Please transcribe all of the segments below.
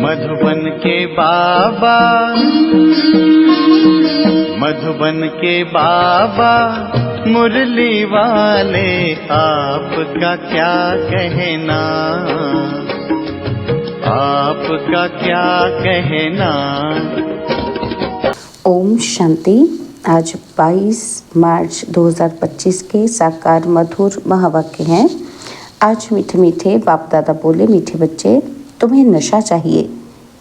मधुबन के बाबा, मधुबन के बाबा मुरली वाले, आपका क्या कहना, आपका क्या कहना। ओम शांति। आज 22 मार्च 2025 के साकार मधुर महावाक्य हैं। आज मीठे मीठे बाप दादा बोले, मीठे बच्चे तुम्हें नशा चाहिए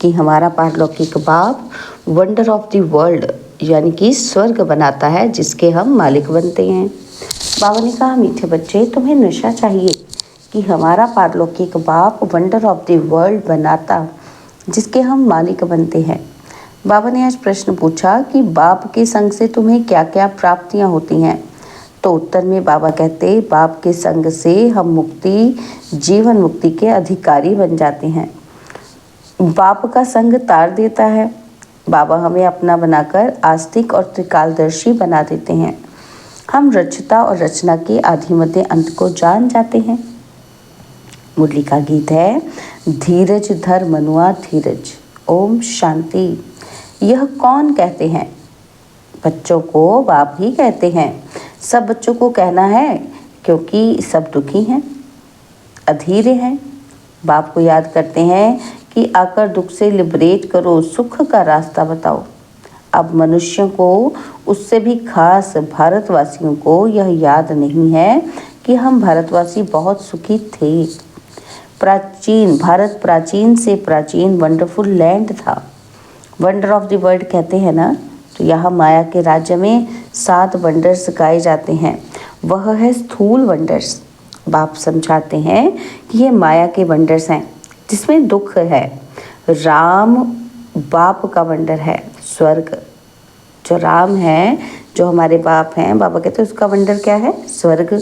कि हमारा पारलौकिक बाप वंडर ऑफ द वर्ल्ड यानी कि स्वर्ग बनाता है, जिसके हम मालिक बनते हैं। बाबा ने कहा, मीठे बच्चे तुम्हें नशा चाहिए कि हमारा पारलौकिक बाप वंडर ऑफ द वर्ल्ड बनाता, जिसके हम मालिक बनते हैं। बाबा ने आज प्रश्न पूछा कि बाप के संग से तुम्हें क्या क्या प्राप्तियां होती हैं। तो उत्तर में बाबा कहते, बाप के संग से हम मुक्ति, जीवन मुक्ति के अधिकारी बन जाते हैं। बाप का संग तार देता है। बाबा हमें अपना बनाकर आस्तिक और त्रिकालदर्शी बना देते हैं। हम रचता और रचना के आदि मध्य अंत को जान जाते हैं। मुरली का गीत है, धीरज धर मनुआ धीरज। ओम शांति। यह कौन कहते हैं? बच्चों को बाप ही कहते हैं। सब बच्चों को कहना है, क्योंकि सब दुखी हैं, अधीरे हैं। बाप को याद करते हैं कि आकर दुख से लिबरेट करो, सुख का रास्ता बताओ। अब मनुष्यों को, उससे भी खास भारतवासियों को यह याद नहीं है कि हम भारतवासी बहुत सुखी थे। प्राचीन भारत, प्राचीन से प्राचीन वंडरफुल लैंड था। वंडर ऑफ द वर्ल्ड कहते हैं ना, तो यहाँ माया के राज्य में 7 वंडर्स गाए जाते हैं। वह है स्थूल वंडर्स। बाप समझाते हैं कि ये माया के वंडर्स हैं, जिसमें दुख है। राम बाप का वंडर है, स्वर्ग। जो राम है, जो हमारे बाप हैं, बाबा कहते हैं उसका वंडर क्या है? स्वर्ग।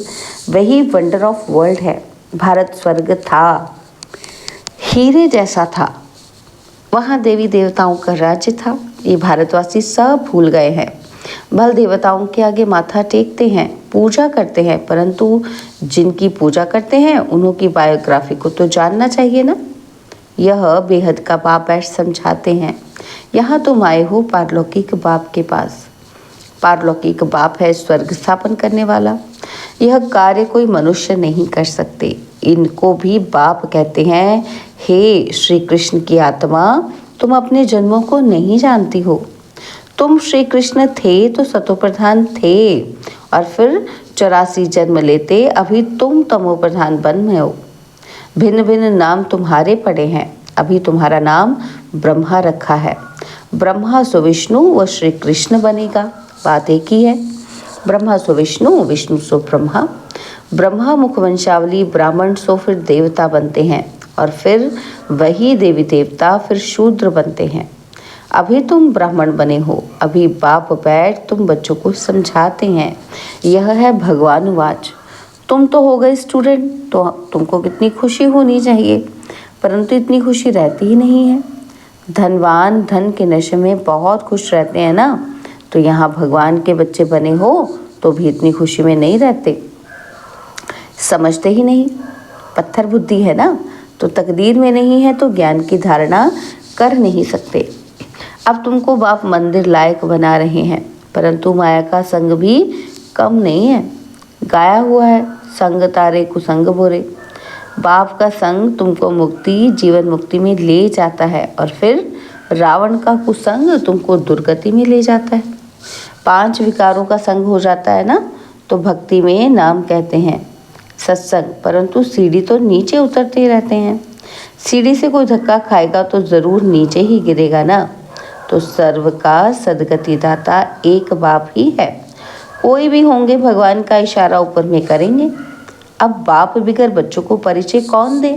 वही वंडर ऑफ वर्ल्ड है। भारत स्वर्ग था, हीरे जैसा था। वहाँ देवी देवताओं का राज्य था। ये भारतवासी सब भूल गए हैं। बल देवताओं के आगे माथा टेकते हैं, पूजा करते हैं, परंतु जिनकी पूजा करते हैं उन्हों की बायोग्राफी को तो जानना चाहिए ना। यह बेहद का बाप ऐश समझाते हैं। यहाँ तुम आए हो पारलौकिक बाप के पास। पारलौकिक बाप है स्वर्ग स्थापन करने वाला। यह कार्य कोई मनुष्य नहीं कर सकते। इनको भी बाप कहते हैं, हे श्री कृष्ण की आत्मा, तुम अपने जन्मों को नहीं जानती हो। तुम श्री कृष्ण थे तो सतोप्रधान थे, और फिर 84 जन्म लेते अभी तुम तमोप्रधान बन में हो। भिन्न भिन्न नाम तुम्हारे पड़े हैं, अभी तुम्हारा नाम ब्रह्मा रखा है। ब्रह्मा सो विष्णु व श्री कृष्ण बनेगा, बात एक ही है। ब्रह्मा सो विष्णु, विष्णु सो ब्रह्मा। ब्रह्मा मुख वंशावली ब्राह्मण सो फिर देवता बनते हैं, और फिर वही देवी देवता फिर शूद्र बनते हैं। अभी तुम ब्राह्मण बने हो, अभी बाप बैठ तुम बच्चों को समझाते हैं। यह है भगवानुवाच। तुम तो हो गए स्टूडेंट, तो तुमको कितनी खुशी होनी चाहिए, परंतु इतनी खुशी रहती ही नहीं है। धनवान धन के नशे में बहुत खुश रहते हैं ना, तो यहाँ भगवान के बच्चे बने हो तो भी इतनी खुशी में नहीं रहते। समझते ही नहीं, पत्थर बुद्धि है ना, तो तकदीर में नहीं है तो ज्ञान की धारणा कर नहीं सकते। अब तुमको बाप मंदिर लायक बना रहे हैं, परंतु माया का संग भी कम नहीं है। गाया हुआ है, संग तारे कुसंग बोरे। बाप का संग तुमको मुक्ति, जीवन मुक्ति में ले जाता है, और फिर रावण का कुसंग तुमको दुर्गति में ले जाता है। 5 विकारों का संग हो जाता है ना, तो भक्ति में नाम कहते हैं सत्संग, परंतु सीढ़ी तो नीचे उतरते रहते हैं। सीढ़ी से कोई धक्का खाएगा तो ज़रूर नीचे ही गिरेगा ना। तो सर्व का सदगति दाता एक बाप ही है। कोई भी होंगे भगवान का इशारा ऊपर में करेंगे। अब बाप बिगर बच्चों को परिचय कौन दे?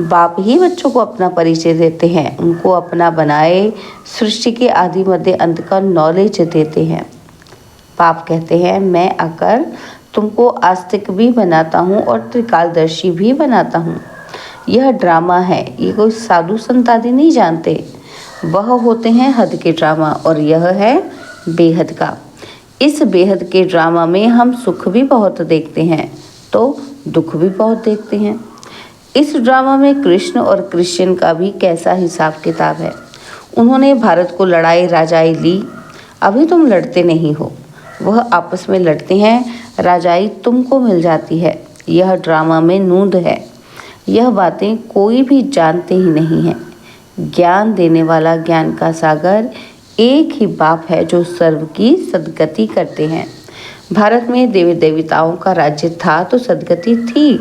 बाप ही बच्चों को अपना परिचय देते हैं, उनको अपना बनाए, सृष्टि के आदि मध्य अंत का नॉलेज देते हैं। बाप कहते हैं, मैं आकर तुमको आस्तिक भी बनाता हूँ और त्रिकालदर्शी भी बनाता हूँ। यह ड्रामा है, ये कोई साधु संत आदि नहीं जानते। वह होते हैं हद के ड्रामा, और यह है बेहद का। इस बेहद के ड्रामा में हम सुख भी बहुत देखते हैं तो दुख भी बहुत देखते हैं। इस ड्रामा में कृष्ण और क्रिश्चियन का भी कैसा हिसाब किताब है। उन्होंने भारत को लड़ाई राजाई ली, अभी तुम लड़ते नहीं हो। वह आपस में लड़ते हैं, राजाई तुमको मिल जाती है। यह ड्रामा में नूंद है। यह बातें कोई भी जानते ही नहीं है। ज्ञान देने वाला ज्ञान का सागर एक ही बाप है जो सर्व की सद्गति करते हैं। भारत में देवी देवताओं का राज्य था तो सद्गति थी,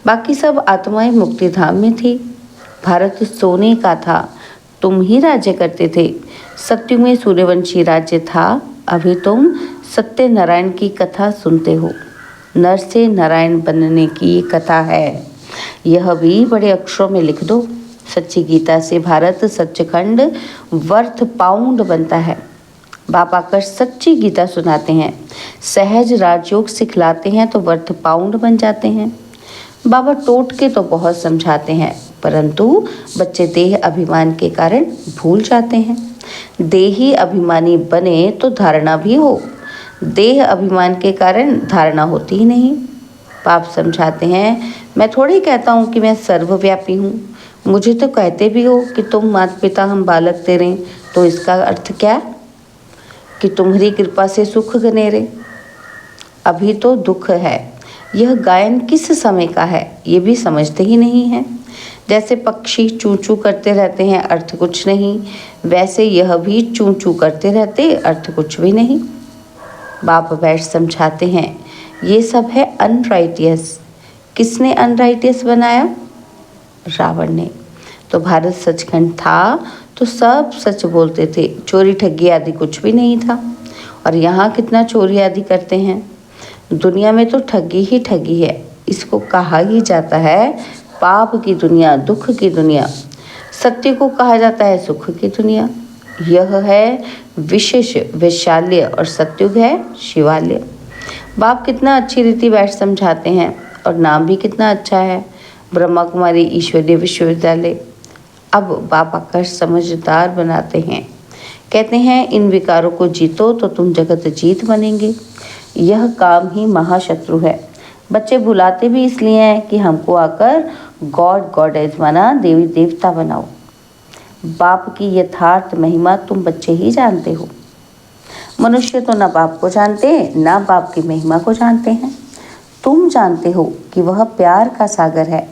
बाकी सब आत्माएं मुक्तिधाम में थी। भारत सोने का था, तुम ही राज्य करते थे। सत्युग में सूर्यवंशी राज्य था, अभी तुम सत्यनारायण की कथा सुनते हो। नर से नारायण बनने की कथा है, यह भी बड़े अक्षरों में लिख दो। सच्ची गीता से भारत सच्चखंड वर्थ पाउंड बनता है। बाप आकर सच्ची गीता सुनाते हैं, सहज राजयोग सिखलाते हैं तो वर्थ पाउंड बन जाते हैं। बाबा टोट के तो बहुत समझाते हैं, परंतु बच्चे देह अभिमान के कारण भूल जाते हैं। देही अभिमानी बने तो धारणा भी हो, देह अभिमान के कारण धारणा होती ही नहीं। बाप समझाते हैं, मैं थोड़ी कहता हूँ कि मैं सर्वव्यापी हूँ। मुझे तो कहते भी हो कि तुम माता पिता हम बालक तेरे, तो इसका अर्थ क्या कि तुम्हारी कृपा से सुख गनेरे। अभी तो दुख है। यह गायन किस समय का है ये भी समझते ही नहीं है। जैसे पक्षी चूं चूं करते रहते हैं, अर्थ कुछ नहीं, वैसे यह भी चूं चूं करते रहते, अर्थ कुछ भी नहीं। बाप बैठ समझाते हैं, ये सब है अनराइटियस। किसने अनराइटियस बनाया? रावण ने। तो भारत सचखंड था तो सब सच बोलते थे, चोरी ठगी आदि कुछ भी नहीं था। और यहाँ कितना चोरी आदि करते हैं। दुनिया में तो ठगी ही ठगी है। इसको कहा ही जाता है पाप की दुनिया, दुख की दुनिया। सत्य को कहा जाता है सुख की दुनिया। यह है विशेष वैशाल्य और सत्युग है शिवालय। बाप कितना अच्छी रीति बैठ समझाते हैं और नाम भी कितना अच्छा है, ब्रह्मा कुमारी ईश्वरीय विश्वविद्यालय। अब बाप आकर समझदार बनाते हैं, कहते हैं इन विकारों को जीतो तो तुम जगत जीत बनेंगे। यह काम ही महाशत्रु है। बच्चे बुलाते भी इसलिए हैं कि हमको आकर गॉड गॉडेज माना, देवी देवता बनाओ। बाप की यथार्थ महिमा तुम बच्चे ही जानते हो। मनुष्य तो ना बाप को जानते, ना बाप की महिमा को जानते हैं। तुम जानते हो कि वह प्यार का सागर है।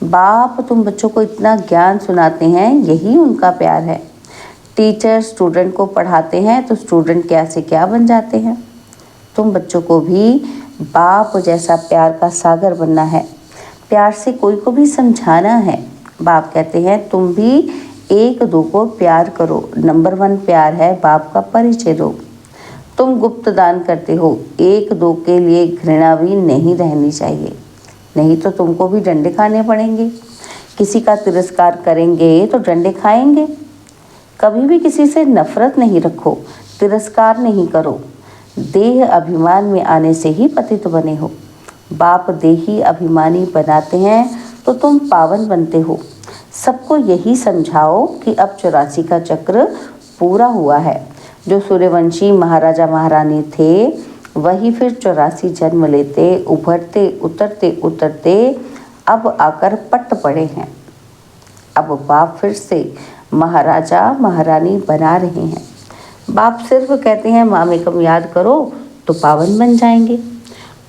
बाप तुम बच्चों को इतना ज्ञान सुनाते हैं, यही उनका प्यार है। टीचर स्टूडेंट को पढ़ाते हैं तो स्टूडेंट क्या से क्या बन जाते हैं। तुम बच्चों को भी बाप जैसा प्यार का सागर बनना है, प्यार से कोई को भी समझाना है। बाप कहते हैं तुम भी एक दो को प्यार करो। नंबर 1 प्यार है बाप का परिचय दो। तुम गुप्त दान करते हो, एक दो के लिए घृणा भी नहीं रहनी चाहिए, नहीं तो तुमको भी डंडे खाने पड़ेंगे। किसी का तिरस्कार करेंगे तो डंडे खाएंगे। कभी भी किसी से नफरत नहीं रखो, तिरस्कार नहीं करो। देह अभिमान में आने से ही पतित बने हो। बाप देही अभिमानी बनाते हैं तो तुम पावन बनते हो। सबको यही समझाओ कि अब 84 का चक्र पूरा हुआ है। जो सूर्यवंशी महाराजा महारानी थे वही फिर 84 जन्म लेते, उभरते उतरते उतरते अब आकर पट पड़े हैं। अब बाप फिर से महाराजा महारानी बना रहे हैं। बाप सिर्फ कहते हैं मामेकम याद करो तो पावन बन जाएंगे।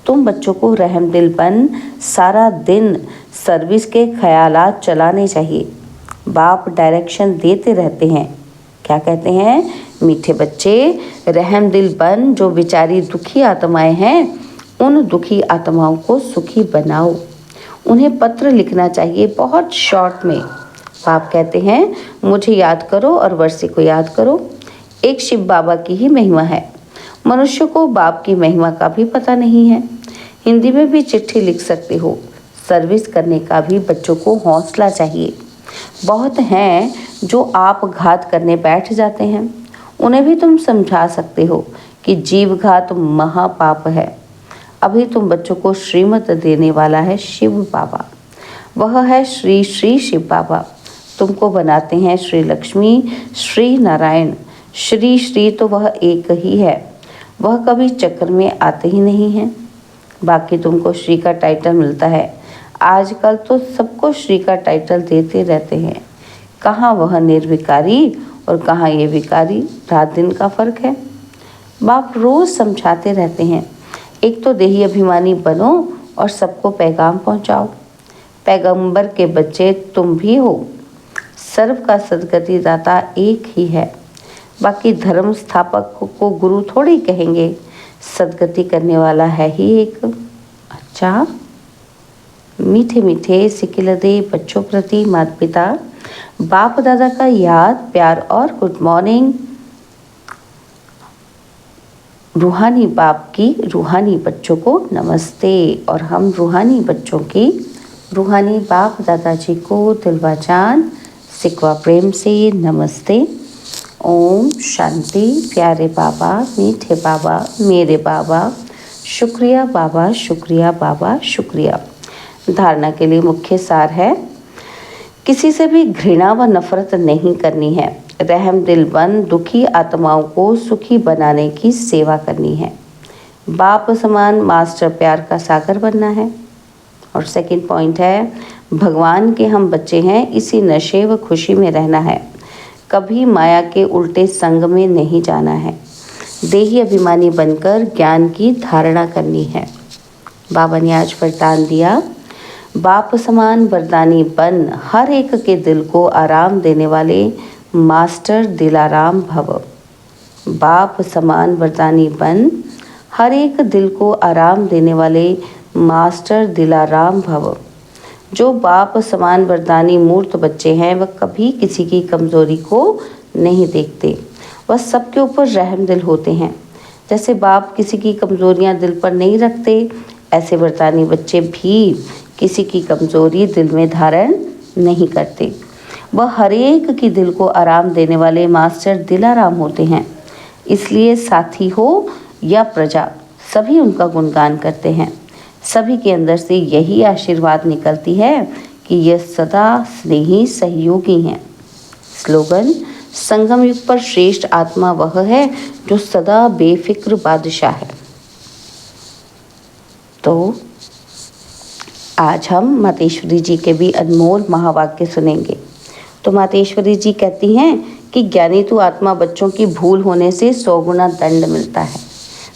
तुम बच्चों को रहम दिल बन सारा दिन सर्विस के ख्यालात चलाने चाहिए। बाप डायरेक्शन देते रहते हैं। क्या कहते हैं? मीठे बच्चे रहम दिल बन, जो बेचारी दुखी आत्माएं हैं उन दुखी आत्माओं को सुखी बनाओ। उन्हें पत्र लिखना चाहिए बहुत शॉर्ट में। बाप कहते हैं मुझे याद करो और वर्षी को याद करो। एक शिव बाबा की ही महिमा है। मनुष्य को बाप की महिमा का भी पता नहीं है। हिंदी में भी चिट्ठी लिख सकते हो। सर्विस करने का भी बच्चों को हौसला चाहिए। बहुत हैं जो आप घात करने बैठ जाते हैं, उन्हें भी तुम समझा सकते हो कि जीव घात महापाप है। अभी तुम बच्चों को श्रीमत देने वाला है शिव बाबा। वह है श्री श्री शिव बाबा। तुमको बनाते हैं श्री लक्ष्मी, श्री नारायण। श्री श्री तो वह एक ही है, वह कभी चक्र में आते ही नहीं हैं। बाकी तुमको श्री का टाइटल मिलता है। आजकल तो सबको श्री का टाइटल देते रहते हैं। कहाँ वह निर्विकारी और कहाँ ये विकारी, रात दिन का फर्क है। बाप रोज समझाते रहते हैं, एक तो देही अभिमानी बनो और सबको पैगाम पहुंचाओ। पैगंबर के बच्चे तुम भी हो। सर्व का सदगति दाता एक ही है। बाकी धर्म स्थापक को गुरु थोड़ी कहेंगे, सदगति करने वाला है ही एक। अच्छा, मीठे मीठे सिकिलदे बच्चों प्रति माता पिता बाप दादा का याद, प्यार और गुड मॉर्निंग। रूहानी बाप की रूहानी बच्चों को नमस्ते। और हम रूहानी बच्चों की रूहानी बाप दादाजी को दिलवा जान सिकवा प्रेम से नमस्ते। ओम शांति। प्यारे बाबा, मीठे बाबा, मेरे बाबा, शुक्रिया बाबा, शुक्रिया बाबा, शुक्रिया। धारणा के लिए मुख्य सार है, किसी से भी घृणा व नफरत नहीं करनी है। रहम दिल बन दुखी आत्माओं को सुखी बनाने की सेवा करनी है। बाप समान मास्टर प्यार का सागर बनना है। और सेकंड पॉइंट है, भगवान के हम बच्चे हैं, इसी नशे व खुशी में रहना है। कभी माया के उल्टे संग में नहीं जाना है। देही अभिमानी बनकर ज्ञान की धारणा करनी है। बाबा ने आज वरदान दिया, बाप समान वरदानी बन हर एक के दिल को आराम देने वाले मास्टर दिलाराम भव। बाप समान वरदानी बन हर एक दिल को आराम देने वाले मास्टर दिलाराम भव। जो बाप समान वरदानी मूर्त बच्चे हैं वह कभी किसी की कमज़ोरी को नहीं देखते, वह सबके ऊपर रहम दिल होते हैं। जैसे बाप किसी की कमज़ोरियां दिल पर नहीं रखते, ऐसे वरदानी बच्चे भी किसी की कमज़ोरी दिल में धारण नहीं करते। वह हर एक की दिल को आराम देने वाले मास्टर दिलाराम होते हैं। इसलिए साथी हो या प्रजा, सभी उनका गुणगान करते हैं। सभी के अंदर से यही आशीर्वाद निकलती है कि यह सदा स्नेही सहयोगी हैं। स्लोगन, संगम युग पर श्रेष्ठ आत्मा वह है जो सदा बेफिक्र बादशाह है। तो आज हम मातेश्वरी जी के भी अनमोल महावाक्य सुनेंगे। तो मातेश्वरी जी कहती हैं कि ज्ञानी तू आत्मा बच्चों की भूल होने से 100 गुना दंड मिलता है।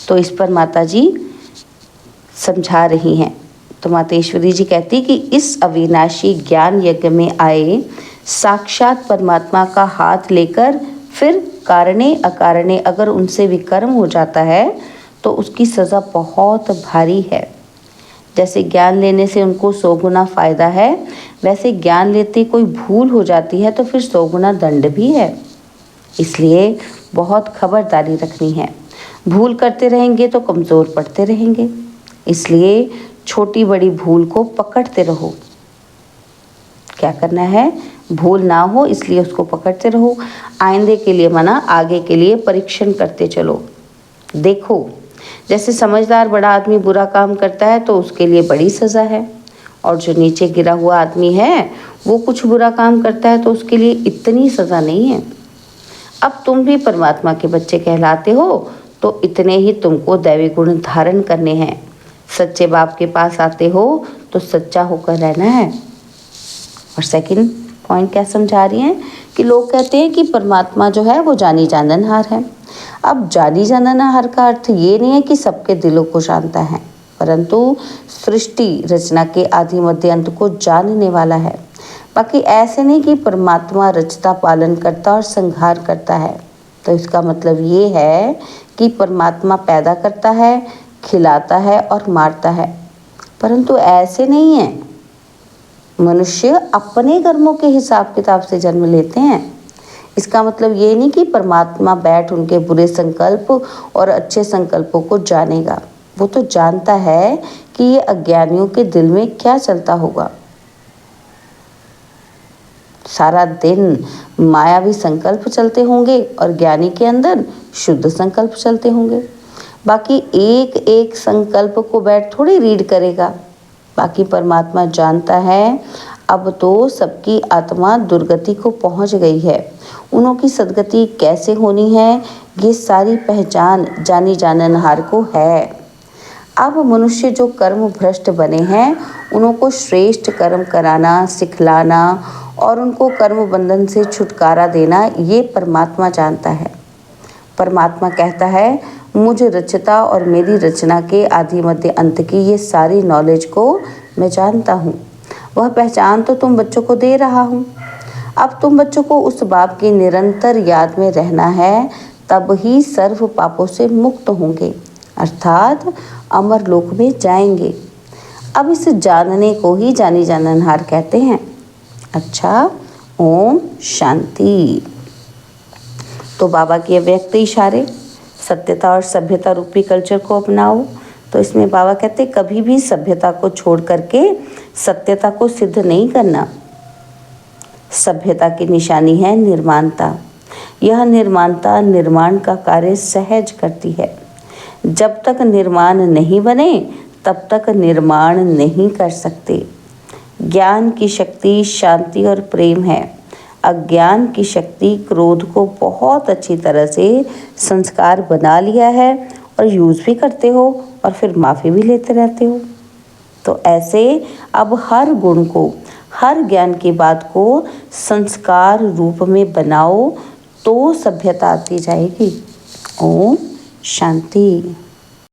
तो इस पर माता जी समझा रही हैं। तो मातेश्वरी जी कहती कि इस अविनाशी ज्ञान यज्ञ में आए साक्षात परमात्मा का हाथ लेकर फिर कारणे अकारणे अगर उनसे विकर्म हो जाता है तो उसकी सज़ा बहुत भारी है। जैसे ज्ञान लेने से उनको 100 गुना फ़ायदा है, वैसे ज्ञान लेते कोई भूल हो जाती है तो फिर 100 गुना दंड भी है। इसलिए बहुत खबरदारी रखनी है। भूल करते रहेंगे तो कमज़ोर पड़ते रहेंगे। इसलिए छोटी बड़ी भूल को पकड़ते रहो। क्या करना है, भूल ना हो इसलिए उसको पकड़ते रहो। आइंदे के लिए मना, आगे के लिए परीक्षण करते चलो। देखो, जैसे समझदार बड़ा आदमी बुरा काम करता है तो उसके लिए बड़ी सज़ा है, और जो नीचे गिरा हुआ आदमी है वो कुछ बुरा काम करता है तो उसके लिए इतनी सज़ा नहीं है। अब तुम भी परमात्मा के बच्चे कहलाते हो तो इतने ही तुमको दैवी गुण धारण करने हैं। सच्चे बाप के पास आते हो तो सच्चा होकर रहना है। और सेकंड पॉइंट क्या समझा रही हैं कि लोग कहते हैं कि परमात्मा जो है वो जानी जाननहार है। अब जानी जाननहार का अर्थ ये नहीं है कि सबके दिलों को जानता है, परंतु सृष्टि रचना के आदि मध्य अंत को जानने वाला है। बाकी ऐसे नहीं कि परमात्मा रचता, पालन करता और संहार करता है। तो इसका मतलब ये है कि परमात्मा पैदा करता है, खिलाता है और मारता है, परंतु ऐसे नहीं है। मनुष्य अपने कर्मों के हिसाब किताब से जन्म लेते हैं। इसका मतलब ये नहीं कि परमात्मा बैठ उनके बुरे संकल्प और अच्छे संकल्पों को जानेगा। वो तो जानता है कि ये अज्ञानियों के दिल में क्या चलता होगा। सारा दिन मायावी संकल्प चलते होंगे और ज्ञानी के अंदर शुद्ध संकल्प चलते होंगे। बाकी एक एक संकल्प को बैठ थोड़ी रीड करेगा। बाकी परमात्मा जानता है अब तो सबकी आत्मा दुर्गति को पहुंच गई है। उन्हों की सदगति कैसे होनी है, ये सारी पहचान जानी जाननहार को है। अब मनुष्य जो कर्म भ्रष्ट बने हैं उनको श्रेष्ठ कर्म कराना, सिखलाना और उनको कर्म बंधन से छुटकारा देना ये परमात्मा जानता है। परमात्मा कहता है, मुझ रचता और मेरी रचना के आदि मध्य अंत की ये सारी नॉलेज को मैं जानता हूँ। वह पहचान तो तुम बच्चों को दे रहा हूँ। अब तुम बच्चों को उस बाप की निरंतर याद में रहना है, तब ही सर्व पापों से मुक्त होंगे, अर्थात अमर लोक में जाएंगे। अब इस जानने को ही जानी जाननहार कहते हैं। अच्छा, ओम शांति। तो बाबा के व्यक्त इशारे, सत्यता और सभ्यता रूपी कल्चर को अपनाओ। तो इसमें बाबा कहते कभी भी सभ्यता को छोड़ करके सत्यता को सिद्ध नहीं करना। सभ्यता की निशानी है निर्माणता। यह निर्माणता निर्माण का कार्य सहज करती है। जब तक निर्माण नहीं बने तब तक निर्माण नहीं कर सकते। ज्ञान की शक्ति शांति और प्रेम है। अज्ञान की शक्ति क्रोध को बहुत अच्छी तरह से संस्कार बना लिया है और यूज़ भी करते हो और फिर माफ़ी भी लेते रहते हो। तो ऐसे अब हर गुण को, हर ज्ञान की बात को संस्कार रूप में बनाओ तो सभ्यता आती जाएगी। ओम शांति।